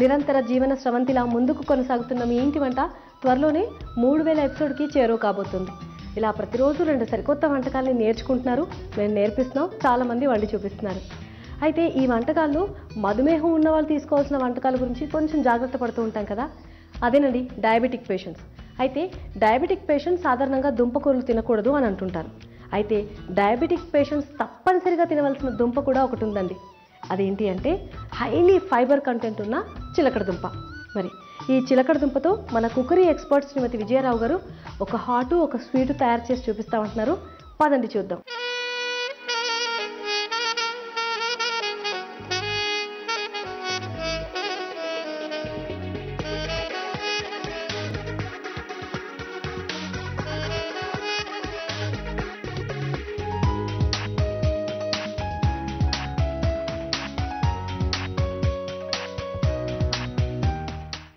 నిరంతర జీవన స్రవంతిలా ముందుకు కొనసాగుతున్న మీ ఇంటి వంట త్వరలోనే 3000 ఎపిసోడ్కి చేరువ కాబోతుంది. ఇలా ప్రతిరోజు 2 సరికొత్త వంటకాలని నేర్చుకుంటున్నారు, మేము నేర్పిస్తున్నాం, చాలామంది వండి చూపిస్తున్నారు. అయితే ఈ వంటకాల్లో మధుమేహం ఉన్న వాళ్ళు తీసుకోవాల్సిన వంటకాల గురించి కొంచెం జాగ్రత్త పడుతూ ఉంటాం కదా, అదేనండి డయాబెటిక్ పేషెంట్స్. అయితే డయాబెటిక్ పేషెంట్స్ సాధారణంగా దుంపకూరలు తినకూడదు అని అంటుంటారు. అయితే డయాబెటిక్ పేషెంట్స్ తప్పనిసరిగా తినవలసిన దుంప కూడా ఒకటి ఉందండి. అదేంటి అంటే హైలీ ఫైబర్ కంటెంట్ ఉన్న చిలకడ దుంప. మరి ఈ చిలకడ దుంపతో మన కుకరీ ఎక్స్పర్ట్ శ్రీమతి విజయరావు గారు ఒక హాటు ఒక స్వీటు తయారు చేసి చూపిస్తామంటున్నారు. పదండి చూద్దాం.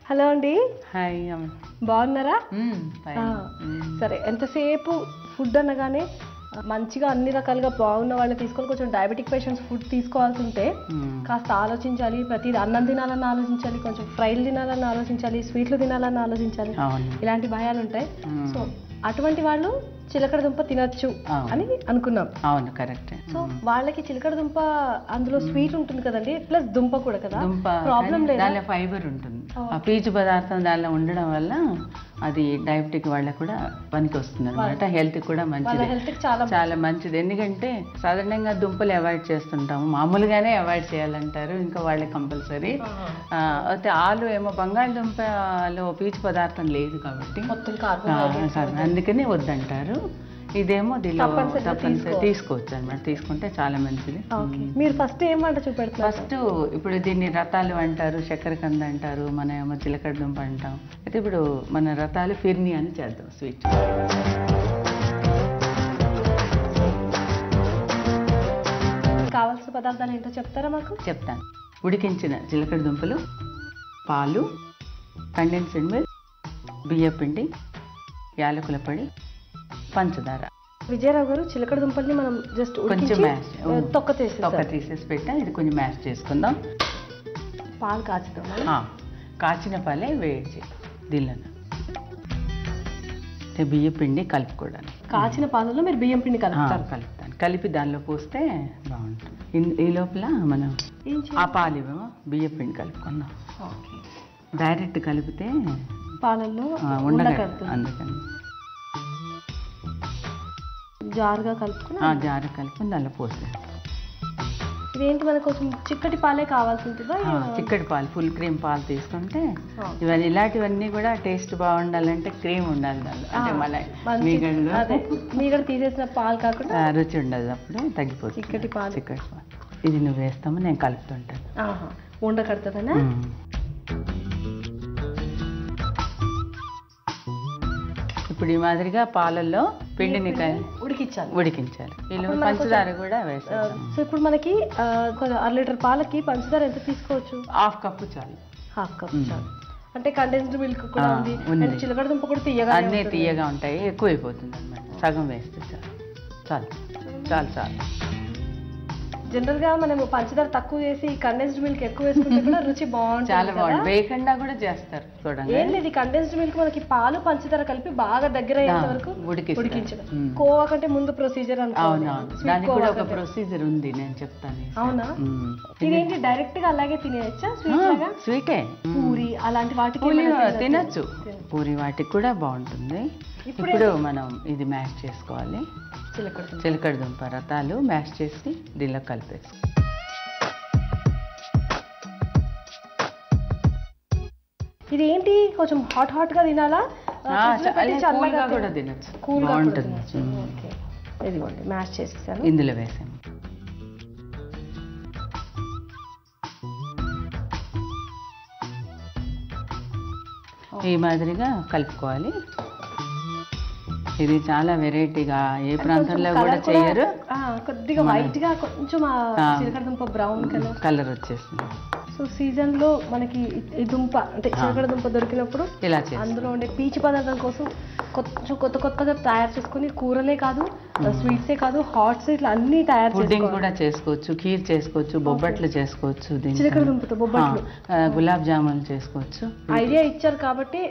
హలో అండి. హాయ్. బాగున్నారా? సరే, ఎంతసేపు ఫుడ్ అనగానే మంచిగా అన్ని రకాలుగా బాగున్న వాళ్ళు తీసుకోవాలి. కొంచెం డయాబెటిక్ పేషెంట్స్ ఫుడ్ తీసుకోవాల్సి ఉంటే కాస్త ఆలోచించాలి. ప్రతిదీ అన్నం తినాలని ఆలోచించాలి, కొంచెం ఫ్రైలు తినాలని ఆలోచించాలి, స్వీట్లు తినాలని ఆలోచించాలి, ఇలాంటి భయాలు ఉంటాయి. సో అటువంటి వాళ్ళు చిలకడ దుంప తినచ్చు అని అనుకున్నాం. అవును, కరెక్ట్. సో వాళ్ళకి చిలకడ దుంప అందులో స్వీట్ ఉంటుంది కదండి, ప్లస్ దుంప కూడా కదా, ప్రాబ్లం లేదు. దానిలో ఫైబర్ ఉంటుంది, ఆ పీచు పదార్థం దానిలో ఉండడం వల్ల అది డయాబెటిక్ వాళ్ళకి కూడా పనికి వస్తుంది అనమాట. హెల్త్ కూడా మంచిది, చాలా మంచిది. ఎందుకంటే సాధారణంగా దుంపలు అవాయిడ్ చేస్తుంటాము, మామూలుగానే అవాయిడ్ చేయాలంటారు, ఇంకా వాళ్ళకి కంపల్సరీ. అయితే ఆలు ఏమో బంగాళదుంపలో పీచు పదార్థం లేదు కాబట్టి అందుకనే వద్దంటారు. ఇదేమో దీనిలో తప్పనిసరి తీసుకోవచ్చు అనమాట, తీసుకుంటే చాలా మంచిది. మీరు ఫస్ట్ ఏం వంట చూపెడతారు? ఫస్ట్ ఇప్పుడు దీన్ని రతాలు అంటారు, చక్కెరకంద అంటారు, మన ఏమో చిలకడ దుంప అంటాం. అయితే ఇప్పుడు మన రతాలు ఫిర్ని అని చేద్దాం, స్వీట్. కావాల్సిన పదార్థాలు ఏంటో చెప్తారా మాకు? చెప్తాను. ఉడికించిన చిలకడ దుంపలు, పాలు, కండెన్స్డ్ మిల్క్, బియ్యపిండి, యాలకుల పొడి, పంచదార. విజయరావు గారు, చిలకడ దుంపల్ని మనం జస్ట్ కొంచెం మ్యాష్ తొక్క తీసేసి తీసేసి పెట్టా, ఇది కొంచెం మ్యాష్ చేసుకుందాం. పాలు కాచుతాం, కాచిన పాలే వేడి చేయి దీనిలో. బియ్య పిండి కలుపుకోవడానికి, కాచిన పాలలో మీరు బియ్యం పిండి కలుపుతాను, కలిపి దానిలో పోస్తే బాగుంటుంది. ఈ లోపల మనం ఆ పాలు ఇవ్వమో బియ్య పిండి కలుపుకుందాం. డైరెక్ట్ కలిపితే పాలల్లో ఉండదు, అందుకని జారుగా కలుపుకుని దానిలో పోసే. ఇదేంటి, మనకు కొంచెం చిక్కటి పాలే కావాల్సి ఉంటుందా? చిక్కటి పాలు, ఫుల్ క్రీమ్ పాలు తీసుకుంటే ఇవన్నీ ఇలాంటివన్నీ కూడా టేస్ట్ బాగుండాలంటే క్రీమ్ ఉండాలి దానిలో. అంటే మళ్ళీ మీగడ తీసేసిన పాలు కాకుండా రుచి ఉండదు, అప్పుడు తగ్గిపోతుంది. చిక్కటి పాలు ఇది నువ్వు వేస్తాము, నేను కలుపుతుంటాను. ఉండకడుతుందనా? ఇప్పుడు ఈ మాదిరిగా పాలల్లో పిండిని ఉడికించాలి. ఇలా పంచదార కూడా వేస్తాం. సో ఇప్పుడు మనకి 1/2 లీటర్ పాలకి పంచదార ఎంత తీసుకోవచ్చు? ½ కప్పు చాలు. ½ కప్పు చాలు. అంటే కండెన్స్డ్ మిల్క్ కూడా ఉంది, చిలకడ దుంప కూడా అన్నీ తీయగా ఉంటాయి, ఎక్కువైపోతుంది అనమాట. సగం వేస్తే చాలు. జనరల్ గా మనం పంచదార తక్కువ వేసి కండెన్స్డ్ మిల్క్ ఎక్కువ వేసుకుంటే కూడా రుచి బాగుంటుంది, చాలా బాగుంటుంది. వేయకుండా కూడా చేస్తారు చూడండి. ఏం లేదు, కండెన్స్డ్ మిల్క్ మనకి పాలు పంచదార కలిపి బాగా దగ్గర అయ్యేంత వరకు ఉడికించడం. కోవా కంటే ముందు ప్రొసీజర్ అనుకోవాలి, దానికి కూడా ఒక ప్రొసీజర్ ఉంది, నేను చెప్తాను. అవునా? ఇదేంటి డైరెక్ట్ గా అలాగే తినేయచ్చా? స్వీటే, పూరి అలాంటి వాటికి తినచ్చు, పూరి వాటికి కూడా బాగుంటుంది. ఇప్పుడు మనం ఇది మ్యాష్ చేసుకోవాలి. చిలకడ దుంప రతాలు మ్యాష్ చేసి దీనిలో కలిపేసి, ఇది ఏంటి కొంచెం హాట్ గా తినాలా? చల్లగా కూడా తినచ్చు, బాగుంటుంది. ఇదిగోండి మ్యాష్ చేసేసాను, ఇందులో వేసాము. ఈ మాదిరిగా కలుపుకోవాలి. ఇది చాలా వెరైటీగా ఏ ప్రాంతంలో కూడా చేయరు. కొద్దిగా వైట్ గా కొంచెం చిలకడ బ్రౌన్ కలర్ వచ్చేసింది. సో సీజన్ లో మనకి ఈ దుంప అంటే చిలకడ దుంప దొరికినప్పుడు ఇలా అందులో ఉండే పీచు పదార్థం కోసం కొంచెం కొత్తగా తయారు చేసుకుని కూరలే కాదు స్వీట్సే కాదు హాట్స్ ఇట్లా అన్ని తయారు పుడ్డింగ్ కూడా చేసుకోవచ్చు, ఖీర్ చేసుకోవచ్చు, బొబ్బట్లు చేసుకోవచ్చు, చిలకడ దుంపతో బొబ్బట్లు, గులాబ్ జామున్ చేసుకోవచ్చు. ఐడియా ఇచ్చారు కాబట్టి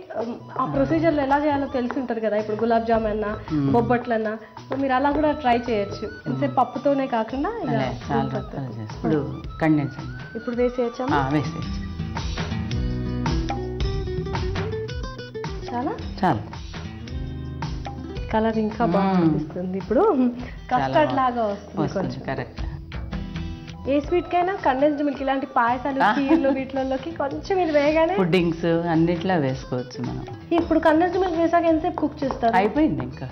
ఆ ప్రొసీజర్లు ఎలా చేయాలో తెలిసి ఉంటుంది కదా. ఇప్పుడు గులాబ్ జామున్ అన్నా బొబ్బట్లు అన్నా మీరు అలా కూడా ట్రై చేయొచ్చు. ఎంతసేపు పప్పుతోనే కాకుండా ఇప్పుడు కండెన్స్ ఇప్పుడు వేసేయచ్చా? వేసేయచ్చు. చాలా కలర్ ఇంకా బాగా అనిపిస్తుంది. ఇప్పుడు కస్టర్డ్ లాగా వస్తుంది. కరెక్ట్. ఏ స్వీట్ కైనా కండెన్స్డ్ మిల్క్ ఇలాంటి పాయసాలు ఖీర్లు వీటిలోకి కొంచెం ఇది వేయగానే పుడ్డింగ్స్ అన్నిట్లో వేసుకోవచ్చు మనం. ఇప్పుడు కండెన్స్డ్ మిల్క్ వేసాక ఎంతసేపు కుక్ చేస్తారు? అయిపోయింది. ఇంకా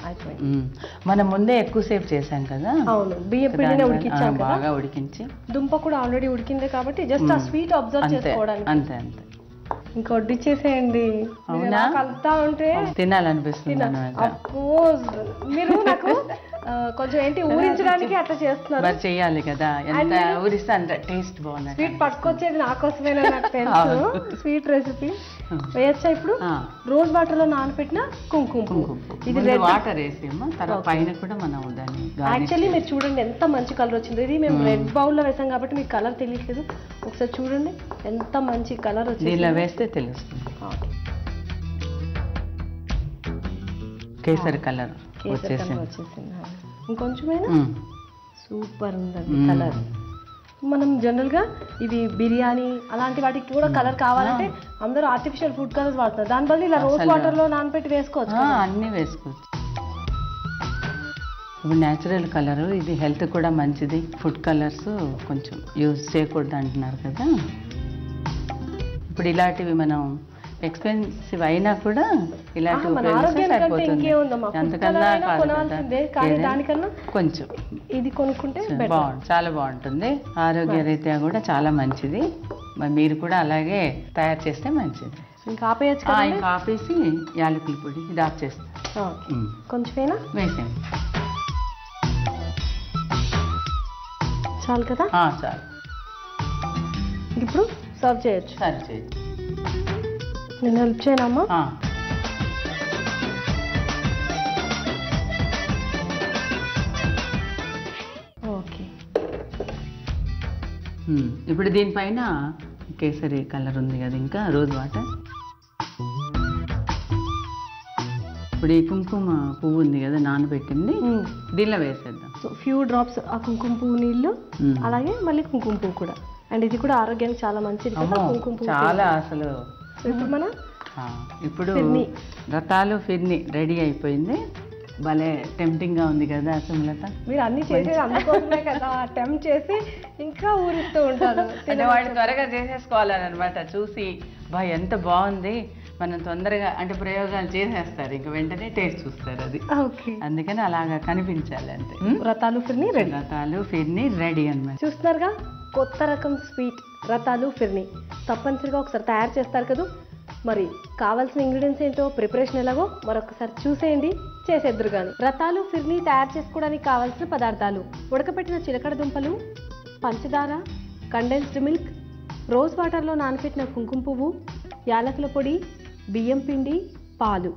మనం ముందే ఎక్కువసేపు చేసాం కదా. అవును, బియ్యం పిండిని ఉడికించాం, బాగా ఉడికించి. దుంప కూడా ఆల్రెడీ ఉడికిందే కాబట్టి జస్ట్ ఆ స్వీట్ అబ్జర్వ్ చేసుకోవడానికి. అంతే అంతే. ఇంకా వడ్డిచ్చేసేయండి. కలుపుతా ఉంటే తినాలనిపిస్తుంది. మీరు నాకు కొంచెం ఏంటి ఊరించడానికి అట్లా చేస్తున్నారు. చెయ్యాలి కదా, ఎంత ఊరిస్తే అంత టేస్ట్ బాగుంది. స్వీట్ పట్టుకొచ్చేది నా కోసమేనా నాకు తెలుసు. స్వీట్ రెసిపీ వేయచ్చా? ఇప్పుడు రోజ్ వాటర్ లో నానబెట్టిన కుంకుమ ఇది వాటర్ వేసేమో తర్వాత పైన కూడా మనం దాన్ని. యాక్చువల్లీ మీరు చూడండి ఎంత మంచి కలర్ వచ్చింది. ఇది మేము రెడ్ బౌల్ లో వేసాం కాబట్టి మీకు కలర్ తెలియట్లేదు. ఒకసారి చూడండి ఎంత మంచి కలర్ వచ్చింది. దీనిలో వేస్తే తెలుస్తుంది. కేసరి కలర్ వచ్చేసింది. ఇంకొంచెమైనా సూపర్ ఉందండి కలర్. మనం జనరల్ గా ఇది బిర్యానీ అలాంటి వాటికి కూడా కలర్ కావాలంటే అందరూ ఆర్టిఫిషియల్ ఫుడ్ కలర్స్ వాడతారు. దాని బదులు ఇలా రోజ్ వాటర్ లో నానబెట్టి వేసుకోవచ్చు. అన్ని వేసుకోవచ్చు. ఇప్పుడు న్యాచురల్ కలర్ ఇది హెల్త్ కూడా మంచిది. ఫుడ్ కలర్స్ కొంచెం యూజ్ చేయకూడదు అంటున్నారు కదా. ఇప్పుడు ఇలాంటివి మనం ఎక్స్పెన్సివ్ అయినా కూడా ఇలాంటివి సరిపోతుంది. అంతకన్నా దానికన్నా కొంచెం ఇది కొనుక్కుంటే బాగుంటుంది, చాలా బాగుంటుంది. ఆరోగ్య రీత్యా కూడా చాలా మంచిది. మరి మీరు కూడా అలాగే తయారు చేస్తే మంచిది. ఇంకా ఆపేయచ్చు. ఇంకా ఆపేసి యాలకుల పొడి ఇది ఆఫ్ చేస్తాం. కొంచెమైనా వేసేయండి. చాలు కదా? చాలు. ఇప్పుడు సర్వ్ చేయొచ్చు. సర్వ్ చేయొచ్చు. నేను హెల్ప్ చేయనమ్మా? ఓకే. ఇప్పుడు దీనిపైన కేసరి కలర్ ఉంది కదా, ఇంకా రోజ్ వాటర్. ఇప్పుడు ఈ కుంకుమ పువ్వు ఉంది కదా నానబెట్టింది, దీనిలో వేసేద్దాం. ఫ్యూ డ్రాప్స్ ఆ కుంకుమ పువ్వు నీళ్ళు, అలాగే మళ్ళీ కుంకుమ పువ్వు కూడా. అండ్ ఇది కూడా ఆరోగ్యానికి చాలా మంచిది కదా కుంకుమ పువ్వు. చాలా అసలు. ఇప్పుడు మన ఇప్పుడు రతాలు ఫిర్ని రెడీ అయిపోయింది. భలే టెంప్టింగ్ గా ఉంది కదా సుమలత. మీరు అన్ని చేసేది అందుకోసమే కదా, అటెంప్ట్ చేసి ఇంకా ఊరిస్తూ ఉంటారు. వాడు త్వరగా చేసేసుకోవాలని అనమాట. చూసి బా ఎంత బాగుంది, మనం తొందరగా అంటే ప్రయోగాలు చేసేస్తారు, ఇంకా వెంటనే టేస్ట్ చూస్తారు. అది అందుకని అలాగా కనిపించాలి అంతే. రతాలు ఫిర్ని రెడీ. రతాలు ఫిర్ని రెడీ అన్నమాట. చూస్తున్నారుగా కొత్త రకం స్వీట్ రతాలు ఫిర్ని. తప్పనిసరిగా ఒకసారి తయారు చేస్తారు కదా. మరి కావాల్సిన ఇంగ్రీడియంట్స్ ఏంటో, ప్రిపరేషన్ ఎలాగో మరొకసారి చూసేయండి, చేసేద్దరు కానీ. రతాలు ఫిర్ని తయారు చేసుకోవడానికి కావాల్సిన పదార్థాలు: ఉడకపెట్టిన చిలకడ దుంపలు, పంచదార, కండెన్స్డ్ మిల్క్, రోజ్ వాటర్లో నానబెట్టిన కుంకుమ పువ్వు, యాలకుల పొడి, బియ్యం పిండి, పాలు.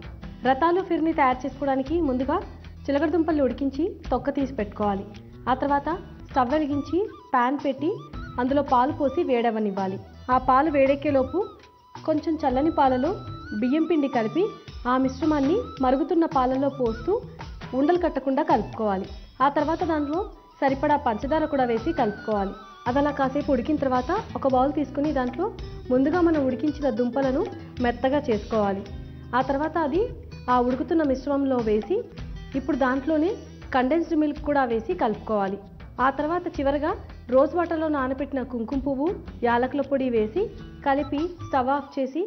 రతాలు ఫిర్ని తయారు చేసుకోవడానికి ముందుగా చిలకడ దుంపలు ఉడికించి తొక్క తీసి పెట్టుకోవాలి. ఆ తర్వాత స్టవ్ వెలిగించి ప్యాన్ పెట్టి అందులో పాలు పోసి వేడవనివ్వాలి. ఆ పాలు వేడెక్కేలోపు కొంచెం చల్లని పాలలో బియ్యం పిండి కలిపి ఆ మిశ్రమాన్ని మరుగుతున్న పాలలో పోస్తూ ఉండలు కట్టకుండా కలుపుకోవాలి. ఆ తర్వాత దాంట్లో సరిపడా పంచదార కూడా వేసి కలుపుకోవాలి. అది అలా కాసేపు ఉడికిన తర్వాత ఒక బౌల్ తీసుకుని దాంట్లో ముందుగా మనం ఉడికించిన దుంపలను మెత్తగా చేసుకోవాలి. ఆ తర్వాత అది ఆ ఉడుకుతున్న మిశ్రమంలో వేసి ఇప్పుడు దాంట్లోనే కండెన్స్డ్ మిల్క్ కూడా వేసి కలుపుకోవాలి. ఆ తర్వాత చివరగా రోజ్ వాటర్లో నానబెట్టిన కుంకుమ పువ్వు, యాలకుల పొడి వేసి కలిపి స్టవ్ ఆఫ్ చేసి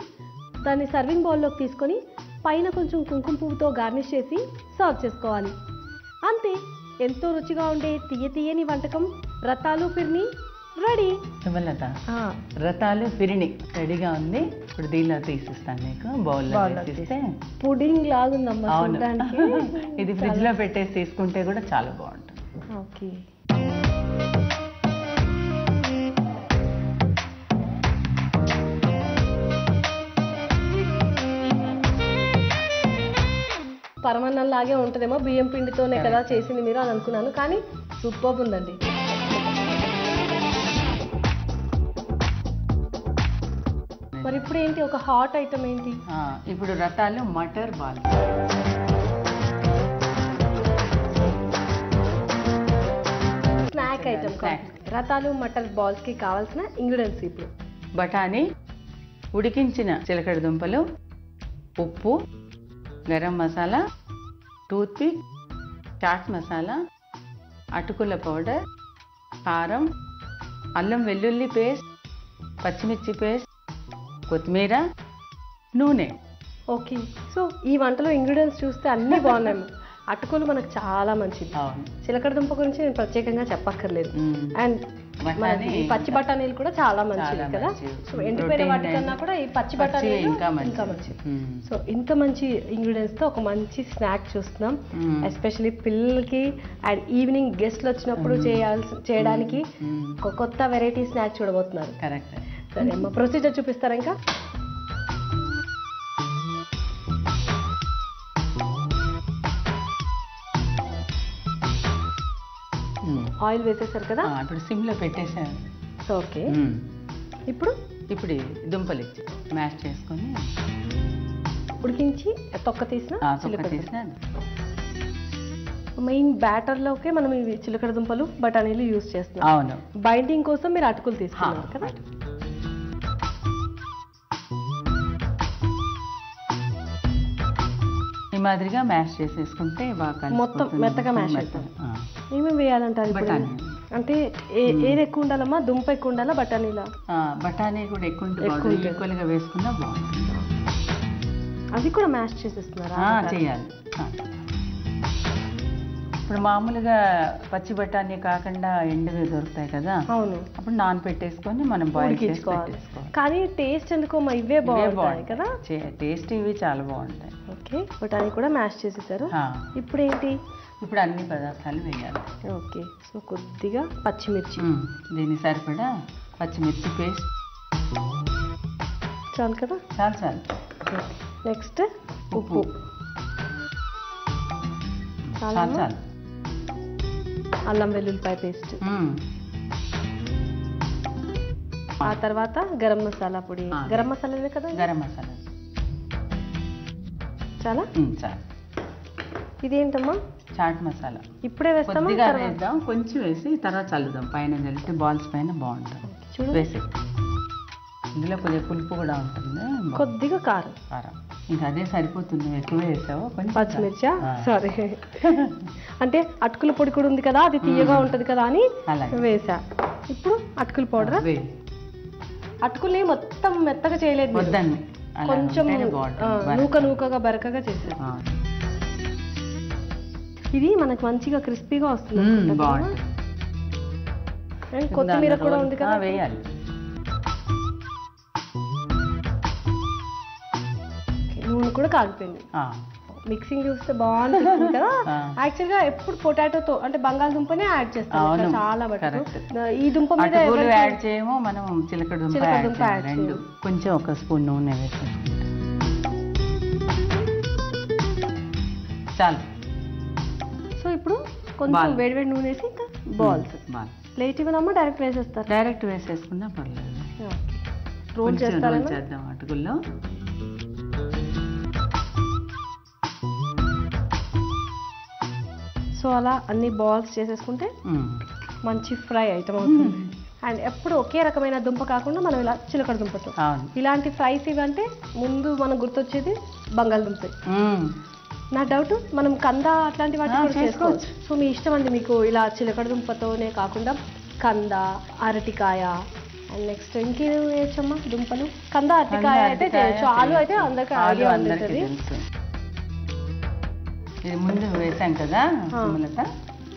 దాన్ని సర్వింగ్ బౌల్లోకి తీసుకొని పైన కొంచెం కుంకుమ పువ్వుతో గార్నిష్ చేసి సర్వ్ చేసుకోవాలి. అంతే, ఎంతో రుచిగా ఉండే తీయని వంటకం రతాలు ఫిర్ని రెడీ. సుమలత, రతాలు ఫిర్ని రెడీగా ఉంది. ఇప్పుడు దీనిలో తీసిస్తాను నీకు, బౌల్లో తీస్తే. పుడింగ్ లాగుందమ్మా. అవును, ఇది ఫ్రిడ్జ్ లో పెట్టేసి తీసుకుంటే కూడా చాలా బాగుంటుంది. ఓకే. పరమాన్నం లాగే ఉంటుందేమో, బియ్యం పిండితోనే కదా చేసింది మీరు అని అనుకున్నాను, కానీ సూపర్ ఉందండి. మరి ఇప్పుడు ఏంటి ఒక హాట్ ఐటమ్ ఏంటి? ఇప్పుడు రతాలు matar ball. Snack item. రతాలు matar balls కి కావాల్సిన ఇంగ్రీడియంట్స్ ఇప్పుడు: బఠానీ, ఉడికించిన చిలకడ దుంపలు, ఉప్పు, గరం మసాలా, టూత్పిక్, చాట్ మసాలా, అటుకుల పౌడర్, కారం, అల్లం వెల్లుల్లి పేస్ట్, పచ్చిమిర్చి పేస్ట్, కొత్తిమీర, నూనె. ఓకే. సో ఈ వంటలో ఇంగ్రీడియంట్స్ చూస్తే అన్నీ బాగున్నాయి. అటుకులు మనకు చాలా మంచిది. చిలకడ దుంప గురించి నేను ప్రత్యేకంగా చెప్పక్కర్లేదు. అండ్ పచ్చి బఠానీలు కూడా చాలా మంచిది కదా. సో ఎండిపోయిన వాటికన్నా కూడా ఈ పచ్చి బఠానీలు ఇంకా మంచిది. సో ఇంత మంచి ఇంగ్రీడియంట్స్ తో ఒక మంచి స్నాక్ చూస్తున్నాం. ఎస్పెషల్లీ పిల్లలకి అండ్ ఈవినింగ్ గెస్ట్లు వచ్చినప్పుడు చేయడానికి ఒక కొత్త వెరైటీ స్నాక్ చూడబోతున్నారు. కరెక్ట్. సరే అమ్మ, ప్రొసీజర్ చూపిస్తారా? ఇంకా ఆయిల్ వేసేసారు కదా, ఇప్పుడు సిమ్ లో పెట్టేసాను. ఓకే. ఇప్పుడు ఇప్పుడు దుంపలు ఇచ్చి మ్యాష్ చేసుకొని ఉడికించి తొక్క తీసిన మెయిన్ బ్యాటర్ లోకే మనం ఇవి చిలకడ దుంపలు బఠానీలు యూజ్ చేస్తున్నాం. అవును. బైండింగ్ కోసం మీరు అటుకులు తీసుకున్నారు కదా. ఈ మాదిరిగా మ్యాష్ చేసేసుకుంటే బాగా మొత్తం మెత్తగా మ్యాష్ చేస్తాం. ఏమేమి వేయాలంటారు? బఠానీ అంటే ఏది ఎక్కువ ఉండాలమ్మా? దుంప ఎక్కువ ఉండాలా బఠానీలా? బఠానీ కూడా ఎక్కువ ఈక్వల్ గా వేసుకున్నా బాగుంటుంది. అది కూడా మ్యాష్ చేసేస్తున్నారా? చేయాలి. ఇప్పుడు మామూలుగా పచ్చి బఠానీ కాకుండా ఎండువి దొరుకుతాయి కదా. అవును. అప్పుడు నానపెట్టేసుకొని మనం బాయిల్ చేసుకోవాలి. కానీ టేస్ట్ ఎందుకో ఇవే బాగుంటాయి కదా. టేస్ట్ ఇవి చాలా బాగుంటాయి. ఓకే. బఠానీ కూడా మ్యాష్ చేసేసారు. ఇప్పుడు ఏంటి? ఇప్పుడు అన్ని పదార్థాలు వేయాలి. ఓకే. సో కొద్దిగా పచ్చిమిర్చి, దీనికి సరిపడా పచ్చిమిర్చి పేస్ట్ చాలు కదా. చాలు. నెక్స్ట్ ఉప్పు. చాలు. అల్లం వెల్లుల్లిపాయ పేస్ట్, ఆ తర్వాత గరం మసాలా పొడి. గరం మసాలా కదా. గరం మసాలా చాలా. ఇదేంటమ్మా? చాట్ మసాలా. ఇప్పుడే వేస్తామా? వేద్దాం, కొంచెం వేసి తర్వాత చల్లుదాం. పైన చల్లితే బాల్స్ పైన బాగుంటుంది. వేసి ఇందులో కొద్దిగా పులుపు కూడా ఉంటుంది, కొద్దిగా కారం. ఇంకా అదే సరిపోతుంది. ఎక్కువ వేసావు. కొంచెం పచ్చిమిర్చా? సరే. అంటే అటుకుల పొడి కూడా ఉంది కదా, అది తీయగా ఉంటది కదా అని వేసా. ఇప్పుడు అటుకుల పౌడర్. అటుకుల్ని మొత్తం మెత్తగా చేయలేదు, కొంచెం నూకగా బరకగా చేశారు. ఇది మనకు మంచిగా క్రిస్పీగా వస్తుంది. కొత్తిమీర కూడా ఉంది కదా, వేయాలి. నూనె కూడా కాగిపోయింది. మిక్సింగ్ చూస్తే బాగుంటుంది కదా. యాక్చువల్ గా ఎప్పుడు పొటాటోతో అంటే బంగాళదుంపనే యాడ్ చేస్తాం చాలా. ఈ దుంప మీద యాడ్ చేయమో, మనం చిలకడ దుంప రెండు కొంచెం ఒక స్పూన్ నూనె వేసుకుంటాం. చాలు. సో ఇప్పుడు కొంచెం వేడి నూనె వేసి ఇంకా బాల్స్. ప్లేట్ ఇవ్వనమ్మా, డైరెక్ట్ వేసేస్తారు? డైరెక్ట్ వేసేసుకున్నా పర్లేదు. రోల్ చేద్దాం అటుకుల్లో. సో అలా అన్ని బాల్స్ చేసేసుకుంటే మంచి ఫ్రై ఐటమ్ అవుతుంది. అండ్ ఎప్పుడు ఒకే రకమైన దుంప కాకుండా మనం ఇలా చిలకడ దుంపతో ఇలాంటి ఫ్రైస్ ఇవంటే ముందు మనకు గుర్తొచ్చేది బంగాళదుంప. నా డౌట్, మనం కంద అట్లాంటి వాటి కూడా చేసుకోవచ్చు. సో మీ ఇష్టం అండి. మీకు ఇలా చిలకడ దుంపతోనే కాకుండా కంద, అరటికాయ, అండ్ నెక్స్ట్ ఇంకేం వేయచ్చమ్మా? దుంపలు, కంద, అరటికాయ అయితే చేయొచ్చు. ఆలు అయితే అందరికీ ఐడియా ఉంటుంది. ఇది ముందు వేసాం కదా.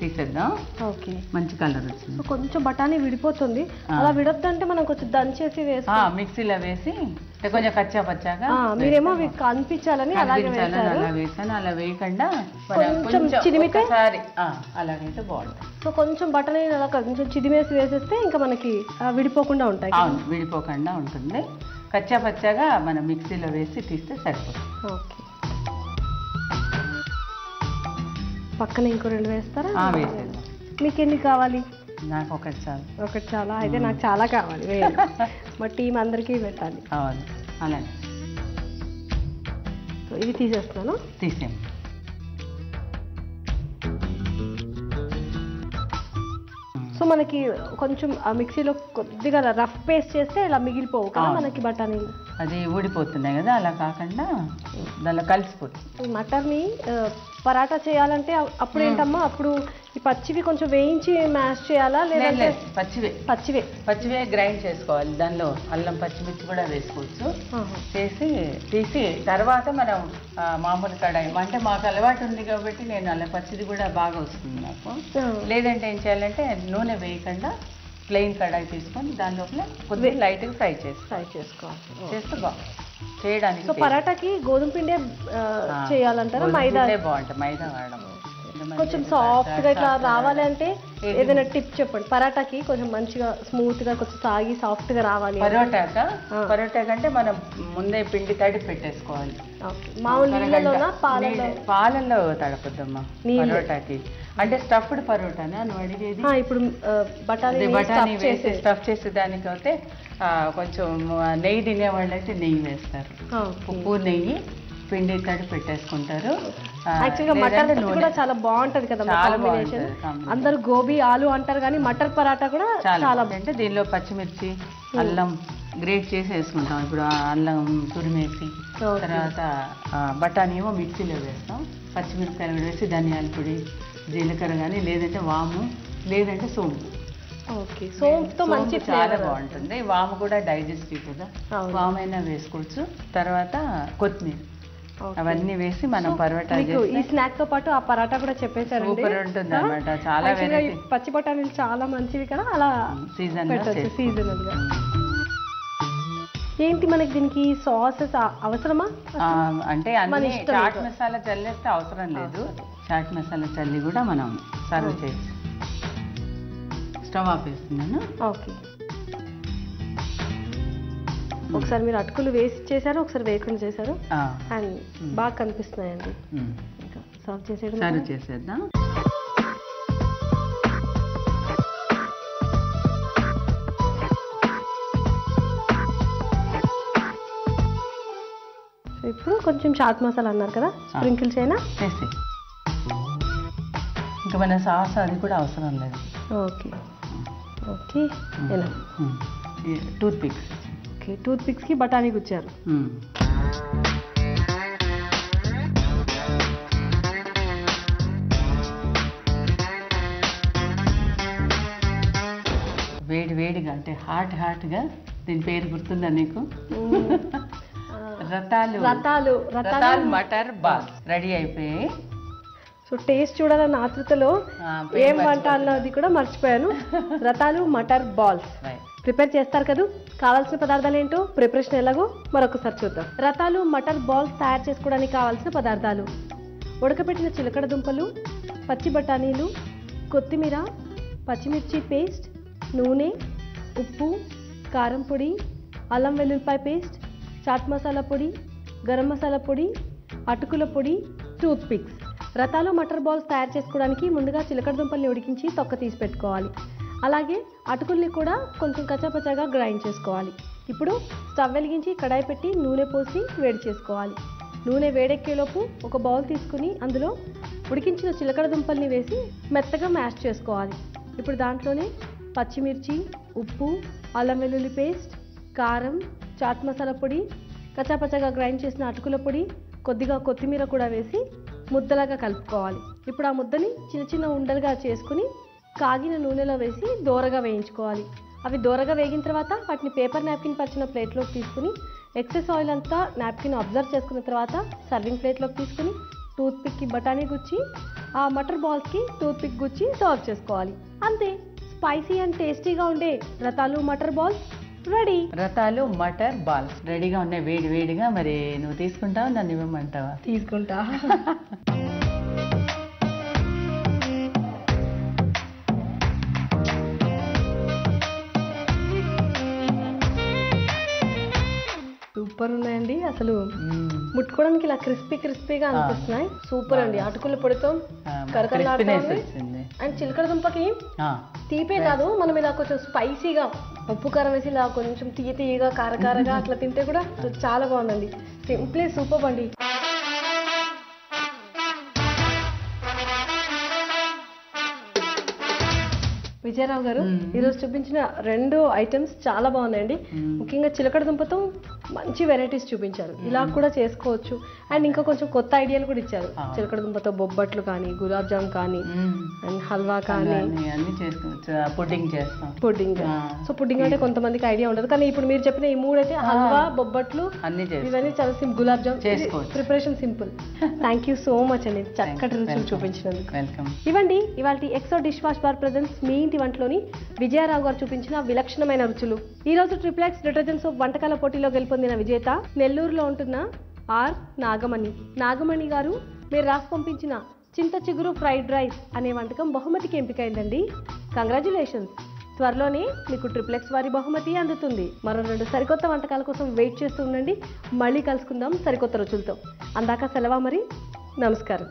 తీసేద్దాం. ఓకే, మంచి కలర్ వచ్చింది. సో కొంచెం బఠానీ విడిపోతుంది, అలా విడొద్దంటే మనం కొంచెం దంచేసి వేసి మిక్సీలో వేసి కొంచెం కచ్చా పచ్చాగా. మీరేమో అవి కనిపించాలని అలాగే వేశారు. అలా వేసాను. అలా వేయకుండా కొంచెం చిదిమితే అలాగైతే బాగుంటుంది. సో కొంచెం బఠానీ అలా కొంచెం చిదిమేసి వేసేస్తే ఇంకా మనకి విడిపోకుండా ఉంటాయి. అవును, విడిపోకుండా ఉంటుంది. కచ్చా పచ్చాగా మనం మిక్సీలో వేసి తీస్తే సరిపోతుంది. ఓకే, పక్కన ఇంకో 2 వేస్తారా? వేసేది. మీకు ఎన్ని కావాలి? నాకు ఒకటి చాలు. ఒకటి చాలా? అయితే నాకు చాలా కావాలి, వేయండి. మా టీం అందరికీ పెట్టాలి. అవును, అలాగే. సో ఇది తీసేస్తున్నాను. తీసేయం. సో మనకి కొంచెం మిక్సీలో కొద్దిగా రఫ్ పేస్ట్ చేస్తే ఇలా మిగిలిపోవు కదా మనకి బఠానీలు. అది ఊడిపోతున్నాయి కదా, అలా కాకుండా దానిలో కలిసిపోతుంది. మటర్ని పరాటా చేయాలంటే అప్పుడు ఏంటమ్మా, అప్పుడు ఈ పచ్చివి కొంచెం వేయించి మ్యాష్ చేయాలా లేదంటే పచ్చివే గ్రైండ్ చేసుకోవాలి. దానిలో అల్లం పచ్చిమిర్చి కూడా వేసుకోవచ్చు. తీసి తర్వాత మనం మామూలు కడాయి, అంటే మాకు అలవాటు ఉంది కాబట్టి నేను అల్లం పచ్చిది కూడా బాగా వస్తుంది నాకు. లేదంటే ఏం చేయాలంటే నూనె వేయకుండా ప్లెయిన్ కడాయి తీసుకొని దాని లోపల కొద్దిగా లైట్గా ఫ్రై చేసుకోవాలి. చేస్తే బాగుంటుంది చేయడానికి. సో పరాటాకి గోధుమ పిండి చేయాలంటారా మైదా? బాగుంటుంది మైదా వాడడం. కొంచెం సాఫ్ట్గా ఇట్లా రావాలి అంటే ఏదైనా టిప్ చెప్పండి. పరాటాకి కొంచెం మంచిగా స్మూత్గా కొంచెం సాగి సాఫ్ట్గా రావాలి. పరోటా కంటే మనం ముందే పిండి తడిపి పెట్టేసుకోవాలి. మామూలు నీళ్ళలోనా పాలల్లో తడపద్దమ్మా పరోటాకి. అంటే స్టఫ్డ్ పరోటానా నువ్వు అడిగేది? ఇప్పుడు బఠానీ వేసి స్టఫ్ చేసే దానికి అయితే కొంచెం నెయ్యి తినేవాళ్ళు అయితే నెయ్యి వేస్తారు. ఉప్పు నెయ్యి పిండి తడి పెట్టేసుకుంటారు. యాక్చువల్గా మటర్ కూడా చాలా బాగుంటది కదా కాంబినేషన్. అందరు గోబీ ఆలు అంటారు కానీ మటర్ పరాటా కూడా చాలా అంటే దీనిలో పచ్చిమిర్చి అల్లం గ్రేట్ చేసి వేసుకుంటాం. ఇప్పుడు అల్లం తురిమేసి తర్వాత బఠానీ ఏమో మిక్సీలో వేస్తాం. పచ్చిమిరపకాయలు కూడా వేసి ధనియాల పొడి జీలకర్ర కానీ లేదంటే వాము లేదంటే సోంపు. ఓకే, సోంపుతో మంచి చాలా బాగుంటుంది. వాము కూడా డైజెస్టివ్ కదా, వాము అయినా వేసుకోవచ్చు. తర్వాత కొత్తిమీర అవన్నీ వేసి మనం పరోటా ఈ స్నాక్ తో పాటు ఆ పరాటా కూడా చెప్పేశారు. సూపర్ ఉంటుంది అన్నమాట. చాలా పచ్చి బఠానీలు చాలా మంచివి కదా, అలా సీజనల్ గా. ఏంటి మనకి దీనికి సాసెస్ అవసరమా? అంటే అన్ని చాట్ మసాలా చల్లేస్తే అవసరం లేదు. చాట్ మసాలా చల్లి కూడా మనం సర్వ్ చేయొచ్చు. స్టవ్ ఆపేస్తున్నాను. ఓకే, ఒకసారి మీరు అటుకులు వేసి చేశారు, ఒకసారి వేయకుండా చేశారు అండ్ బాగా కనిపిస్తున్నాయండి. సర్వ్ చేసేద్దాం. ఇప్పుడు కొంచెం చాట్ మసాలా అన్నారు కదా, స్ప్రింకిల్ చేయనా? ఇంకా మన సాస్ అది కూడా అవసరం లేదు. Okay okay, toothpicks. Okay, టూత్ పిక్స్కి బఠానీ గుచ్చారు. వేడిగా అంటే హాట్గా. దీని పేరు గుర్తుందా నీకు? రతాలు మటర్ బాల్స్ రెడీ అయిపోయాయి. సో టేస్ట్ చూడాలన్న ఆతృతలో ఏం వంట అన్నది కూడా మర్చిపోయాను. రతాలు మటర్ బాల్స్ ప్రిపేర్ చేస్తారు కదా. కావాల్సిన పదార్థాలు ఏంటో, ప్రిపరేషన్ ఎలాగో మరొకసారి చూద్దాం. రతాలు మటర్ బాల్స్ తయారు చేసుకోవడానికి కావాల్సిన పదార్థాలు: ఉడకబెట్టిన చిలకడ దుంపలు, పచ్చి బఠానీలు, కొత్తిమీర, పచ్చిమిర్చి పేస్ట్, నూనె, ఉప్పు, కారం పొడి, అల్లం వెల్లుల్లిపాయ పేస్ట్, చాట్ మసాలా పొడి, గరం మసాలా పొడి, అటుకుల పొడి, టూత్ పిక్స్. రతాలు మటర్ బాల్స్ తయారు చేసుకోవడానికి ముందుగా చిలకడ దుంపల్ని ఉడికించి తొక్క తీసి పెట్టుకోవాలి. అలాగే అటుకుల్ని కూడా కొంచెం కచ్చాపచ్చాగా గ్రైండ్ చేసుకోవాలి. ఇప్పుడు స్టవ్ వెలిగించి కడాయి పెట్టి నూనె పోసి వేడి చేసుకోవాలి. నూనె వేడెక్కేలోపు ఒక బౌల్ తీసుకుని అందులో ఉడికించిన చిలకడ దుంపల్ని వేసి మెత్తగా మ్యాష్ చేసుకోవాలి. ఇప్పుడు దాంట్లోనే పచ్చిమిర్చి, ఉప్పు, అల్లం వెల్లుల్లి పేస్ట్, కారం, చాట్ మసాలా పొడి, కచ్చాపచ్చాగా గ్రైండ్ చేసిన అటుకుల పొడి, కొద్దిగా కొత్తిమీర కూడా వేసి ముద్దలాగా కలుపుకోవాలి. ఇప్పుడు ఆ ముద్దని చిన్న చిన్న ఉండలుగా చేసుకుని కాగిన నూనెలో వేసి దోరగా వేయించుకోవాలి. అవి దోరగా వేగిన తర్వాత వాటిని పేపర్ నాప్కిన్ పరిచిన ప్లేట్లోకి తీసుకుని ఎక్సెస్ ఆయిల్ అంతా నాప్కిన్ అబ్జర్వ్ చేసుకున్న తర్వాత సర్వింగ్ ప్లేట్లోకి తీసుకుని టూత్ పిక్కి బఠానీ గుచ్చి ఆ మటర్ బాల్స్కి టూత్ పిక్ గుచ్చి సర్వ్ చేసుకోవాలి. అంతే, స్పైసీ అండ్ టేస్టీగా ఉండే రతాలు matar balls ready. రతాలు matar balls రెడీగా ఉన్నాయి వేడి వేడిగా. మరి నువ్వు తీసుకుంటావా, నన్ను ఇవ్వమంటావా? తీసుకుంటా. సూపర్ ఉన్నాయండి. అసలు ముట్టుకోవడానికి ఇలా క్రిస్పీగా అనిపిస్తున్నాయి. సూపర్ అండి. అటుకుల పొడితో కరకరలాడుతుంది. అండ్ చిలకడ దుంపకి తీపే కాదు, మనం ఇలా కొంచెం స్పైసీగా ఉప్పు కారం వేసి ఇలా కొంచెం తీయగా కారకారగా అట్లా తింటే కూడా చాలా బాగుందండి. సింప్లీ సూపర్ అండి. విజయరావు గారు, ఈరోజు చూపించిన 2 ఐటమ్స్ చాలా బాగున్నాయండి. ముఖ్యంగా చిలకడ దుంపతో మంచి వెరైటీస్ చూపించారు. ఇలా కూడా చేసుకోవచ్చు. అండ్ ఇంకా కొంచెం కొత్త ఐడియాలు కూడా ఇచ్చారు. చిలకడ దుంపతో బొబ్బట్లు కానీ, గులాబ్ జామ్ కానీ, అండ్ హల్వా కానీ అన్ని చేసుకోవచ్చు. పుడ్డింగ్ చేస్తాం. సో పుడ్డింగ్ అంటే కొంతమందికి ఐడియా ఉండదు, కానీ ఇప్పుడు మీరు చెప్పిన ఈ 3 అయితే హల్వా, బొబ్బట్లు ఇవన్నీ చాలా సింపుల్. గులాబ్ జామ్ చేసుకోవచ్చు. Preparation simple. Thank you so much అండి, చక్కటి రుచులు చూపించినందుకు. ఇవ్వండి ఇవాళ Exo dish wash bar presents మీ ఇంటి వంటలోని విజయరావు గారు చూపించిన విలక్షణమైన రుచులు. ఈ రోజు ట్రిప్లెక్స్ డిటర్జెంట్ సోప్ వంటకాల పోటీలో గెలుపొందిన విజేత నెల్లూరులో ఉంటున్న ఆర్ నాగమణి గారు. మీరు రాసి పంపించిన చింత చిగురు ఫ్రైడ్ రైస్ అనే వంటకం బహుమతికి ఎంపికైందండి. కంగ్రాచులేషన్స్. త్వరలోనే మీకు ట్రిప్లెక్స్ వారి బహుమతి అందుతుంది. మరో 2 సరికొత్త వంటకాల కోసం వెయిట్ చేస్తూ ఉండండి. మళ్ళీ కలుసుకుందాం సరికొత్త రుచులతో. అందాక సెలవా మరి. నమస్కారం.